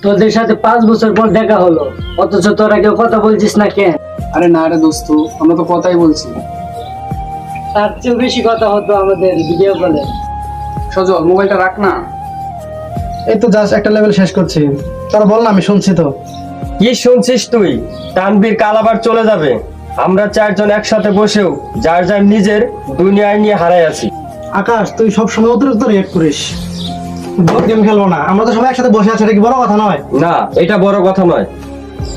তোদের সাথে 5 বছর পর দেখা হলো, অথচ তোরা কেউ কথা বলছিস না কেন? আরে না রে দোস্ত, আমরা তো কথাই বলছি। তার চেয়েও বেশি কথা হতো আমাদের ভিডিও কলে। সজল, মোবাইলটা রাখ না। এই তো জাস্ট একটা লেভেল শেষ করছি, তোরা বল না, আমি শুনছি তো। কি শুনছিস তুই? তানভীর কাল আবার চলে যাবে। আমরা 4জন একসাথে বসেও যার যার নিজের দুনিয়ায় নিয়ে হারাই আছি। আকাশ, তুই সবসময় অতিরিক্ত রিয়েক্ট করিস। গেম খেলবো না, আমরা তো সবাই একসাথে বসে আছি, এটা কি বড় কথা নয়? না, এটা বড় কথা নয়।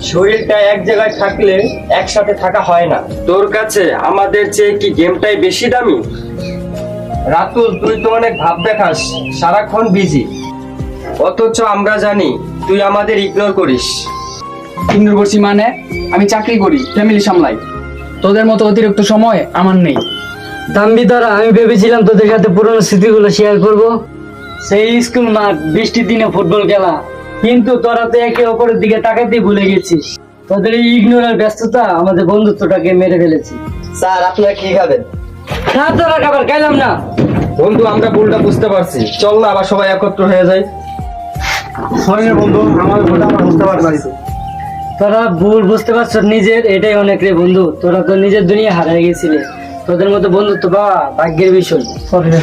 শরীরটা এক জায়গায় থাকলে একসাথে থাকা হয় না। তোর কাছে আমাদের চেয়ে কি গেমটাই বেশি দামি? রাতুল, তুই তো অনেক ভাব দেখাস, সারাক্ষণ বিজি, অথচ আমরা জানি তুই আমাদের ইগনোর করিস। ইগনোর করছি মানে? আমি চাকরি করি, ফ্যামিলি সামলাই। তোদের মতো অতিরিক্ত সময় আমার নেই। দাম্বি দ্বারা আমি ভেবেছিলাম তোদের সাথে পুরনো স্মৃতিগুলো শেয়ার করব, সেই স্কুল মাঠ, বৃষ্টির দিনে ফুটবল খেলা, কিন্তু তোরা তো একে অপরের দিকে তাকাতেই ভুলে গেছিস। তোদের এই ইগনোর আর ব্যস্ততা আমাদের বন্ধুত্বটাকে মেরে ফেলেছে। স্যার, আপনারা কি খাবেন? না, তোরা খাবার খাইলাম না। বন্ধু, আমরা ভুলটা বুঝতে পারছি, চল না আবার সবাই একত্র হয়ে যাই। সরি রে বন্ধু, আমার ভুলটা আমরা বুঝতে পারছি। তোরা ভুল বুঝতে পারছো নিজের, এটাই অনেক রে বন্ধু। তোরা তো নিজের দুনিয়া হারিয়ে গেছিলে, তোদের মতো বন্ধুত্ব পাওয়া ভাগ্যের বিষয়। সরি রে।